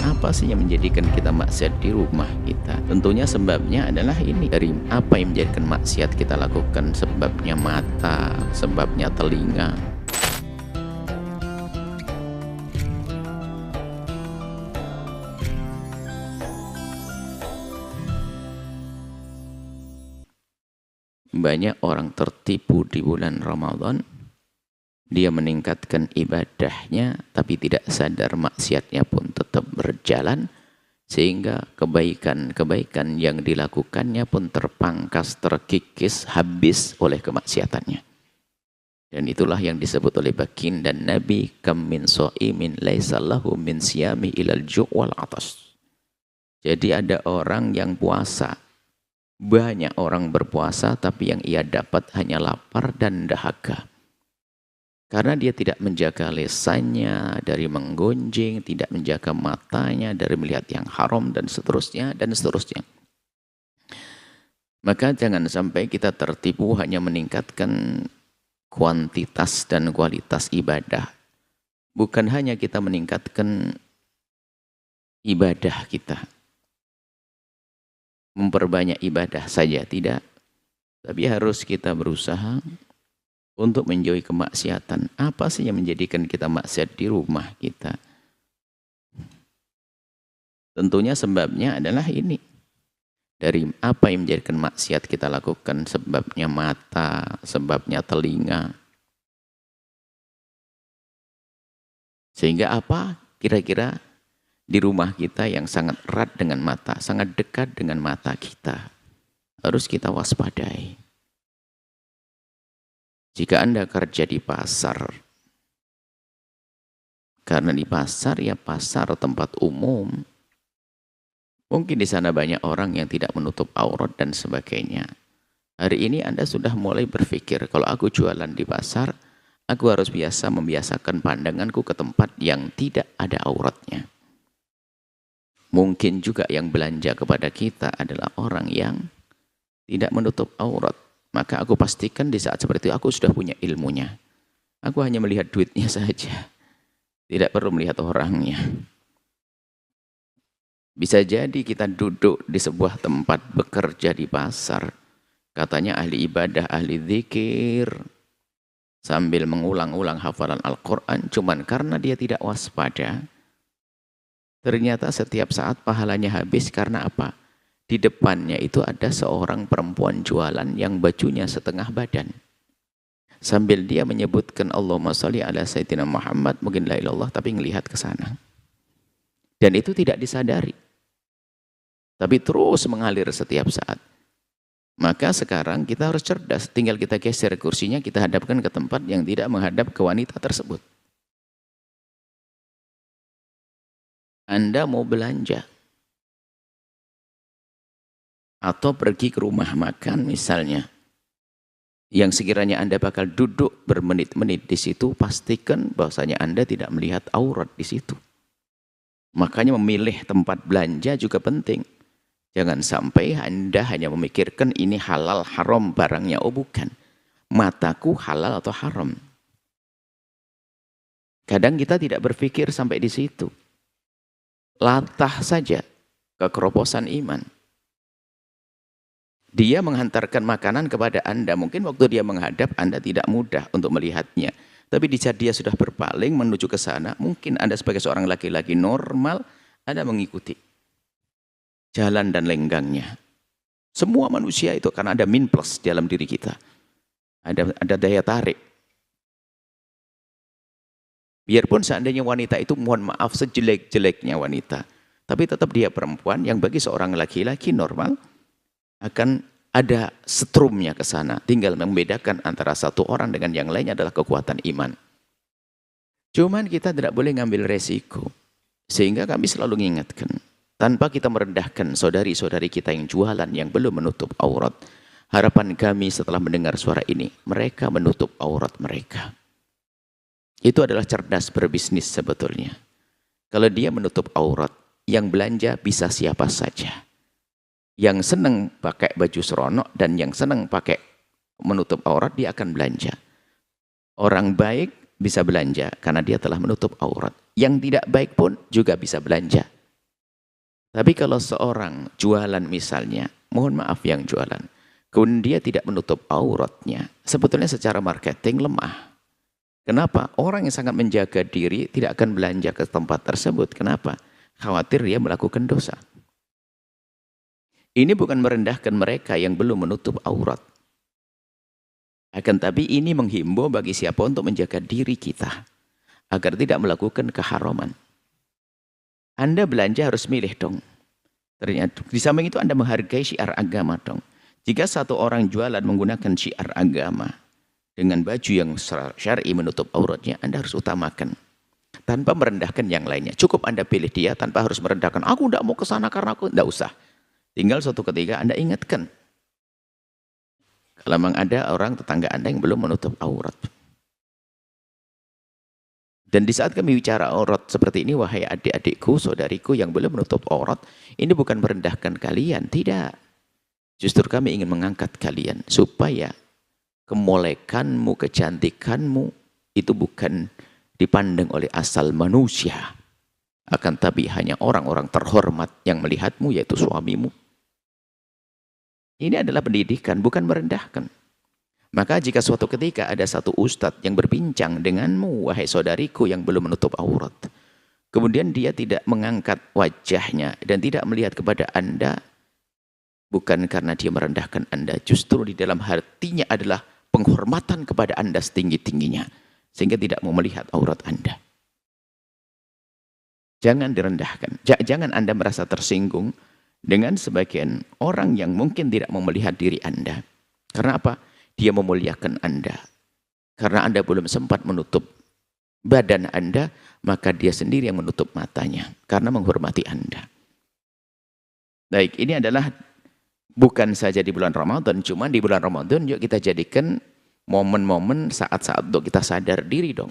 Apa sih yang menjadikan kita maksiat di rumah kita? Tentunya sebabnya adalah ini. Dari apa yang menjadikan maksiat kita lakukan? Sebabnya mata, sebabnya telinga. Banyak orang tertipu di bulan Ramadan. Dia meningkatkan ibadahnya, tapi tidak sadar maksiatnya pun tetap berjalan, sehingga kebaikan-kebaikan yang dilakukannya pun terpangkas, terkikis, habis oleh kemaksiatannya. Dan itulah yang disebut oleh baginda Nabi, kam min sha'imin laisa lahu min siyami ilal ju' wal atas. Jadi ada orang yang puasa, banyak orang berpuasa, tapi yang ia dapat hanya lapar dan dahaga. Karena dia tidak menjaga lisannya dari menggonjing, tidak menjaga matanya dari melihat yang haram, dan seterusnya, dan seterusnya. Maka jangan sampai kita tertipu hanya meningkatkan kuantitas dan kualitas ibadah. Bukan hanya kita meningkatkan ibadah kita, memperbanyak ibadah saja, tidak. Tapi harus kita berusaha untuk menjauhi kemaksiatan. Apa sih yang menjadikan kita maksiat di rumah kita? Tentunya sebabnya adalah ini. Dari apa yang menjadikan maksiat kita lakukan? Sebabnya mata, sebabnya telinga. Sehingga apa? Kira-kira di rumah kita yang sangat erat dengan mata, sangat dekat dengan mata kita, harus kita waspadai. Jika Anda kerja di pasar, karena di pasar ya pasar tempat umum, mungkin di sana banyak orang yang tidak menutup aurat dan sebagainya. Hari ini Anda sudah mulai berpikir, kalau aku jualan di pasar, aku harus membiasakan pandanganku ke tempat yang tidak ada auratnya. Mungkin juga yang belanja kepada kita adalah orang yang tidak menutup aurat. Maka aku pastikan di saat seperti itu aku sudah punya ilmunya. Aku hanya melihat duitnya saja. Tidak perlu melihat orangnya. Bisa jadi kita duduk di sebuah tempat bekerja di pasar. Katanya ahli ibadah, ahli zikir. Sambil mengulang-ulang hafalan Al-Quran. Cuman karena dia tidak waspada. Ternyata setiap saat pahalanya habis karena apa? Di depannya itu ada seorang perempuan jualan yang bajunya setengah badan. Sambil dia menyebutkan Allahumma sholli ala Sayyidina Muhammad, mungkin la ilallah, tapi ngelihat ke sana. Dan itu tidak disadari. Tapi terus mengalir setiap saat. Maka sekarang kita harus cerdas. Tinggal kita geser kursinya, kita hadapkan ke tempat yang tidak menghadap ke wanita tersebut. Anda mau belanja atau pergi ke rumah makan misalnya, yang sekiranya Anda bakal duduk bermenit-menit di situ, pastikan bahwasanya Anda tidak melihat aurat di situ. Makanya memilih tempat belanja juga penting. Jangan sampai Anda hanya memikirkan ini halal haram barangnya. Oh bukan, mataku halal atau haram. Kadang kita tidak berpikir sampai di situ. Latah saja kekeroposan iman. Dia menghantarkan makanan kepada Anda. Mungkin waktu dia menghadap, Anda tidak mudah untuk melihatnya. Tapi di saat dia sudah berpaling menuju ke sana, mungkin Anda sebagai seorang laki-laki normal, Anda mengikuti jalan dan lenggangnya. Semua manusia itu karena ada min plus dalam diri kita. Ada daya tarik. Biarpun seandainya wanita itu, mohon maaf, sejelek-jeleknya wanita, tapi tetap dia perempuan yang bagi seorang laki-laki normal, akan ada setrumnya ke sana. Tinggal membedakan antara satu orang dengan yang lainnya adalah kekuatan iman. Cuman kita tidak boleh ngambil resiko. Sehingga kami selalu mengingatkan, tanpa kita merendahkan saudari-saudari kita yang jualan, yang belum menutup aurat, harapan kami setelah mendengar suara ini, mereka menutup aurat mereka. Itu adalah cerdas berbisnis sebetulnya. Kalau dia menutup aurat, yang belanja bisa siapa saja. Yang senang pakai baju seronok dan yang senang pakai menutup aurat, dia akan belanja. Orang baik bisa belanja karena dia telah menutup aurat. Yang tidak baik pun juga bisa belanja Tapi kalau seorang jualan misalnya, mohon maaf yang jualan, kemudian dia tidak menutup auratnya, sebetulnya secara marketing lemah. Kenapa? Orang yang sangat menjaga diri tidak akan belanja ke tempat tersebut. Kenapa? Khawatir dia melakukan dosa. Ini bukan merendahkan mereka yang belum menutup aurat. Akan tapi ini menghimbau bagi siapa untuk menjaga diri kita agar tidak melakukan keharaman. Anda belanja harus milih dong. Ternyata di samping itu Anda menghargai syiar agama dong. Jika satu orang jualan menggunakan syiar agama dengan baju yang syar'i menutup auratnya, Anda harus utamakan. Tanpa merendahkan yang lainnya. Cukup Anda pilih dia tanpa harus merendahkan. Aku tidak mau ke sana karena aku tidak usah. Tinggal suatu ketika Anda ingatkan. Kalau memang ada orang tetangga Anda yang belum menutup aurat. Dan di saat kami bicara aurat seperti ini, wahai adik-adikku, saudariku yang belum menutup aurat, ini bukan merendahkan kalian, tidak. Justru kami ingin mengangkat kalian supaya kemolekanmu, kecantikanmu itu bukan dipandang oleh asal manusia. Akan tapi hanya orang-orang terhormat yang melihatmu, yaitu suamimu. Ini adalah pendidikan, bukan merendahkan. Maka jika suatu ketika ada satu ustadz yang berbincang denganmu, wahai saudariku yang belum menutup aurat, kemudian dia tidak mengangkat wajahnya dan tidak melihat kepada Anda, bukan karena dia merendahkan Anda, justru di dalam hatinya adalah penghormatan kepada Anda setinggi-tingginya, sehingga tidak mau melihat aurat Anda. Jangan direndahkan, jangan Anda merasa tersinggung dengan sebagian orang yang mungkin tidak mau melihat diri Anda. Karena apa? Dia memuliakan Anda. Karena Anda belum sempat menutup badan Anda, maka dia sendiri yang menutup matanya. Karena menghormati Anda. Baik, ini adalah bukan saja di bulan Ramadan, cuma di bulan Ramadan yuk kita jadikan momen-momen saat-saat untuk kita sadar diri dong.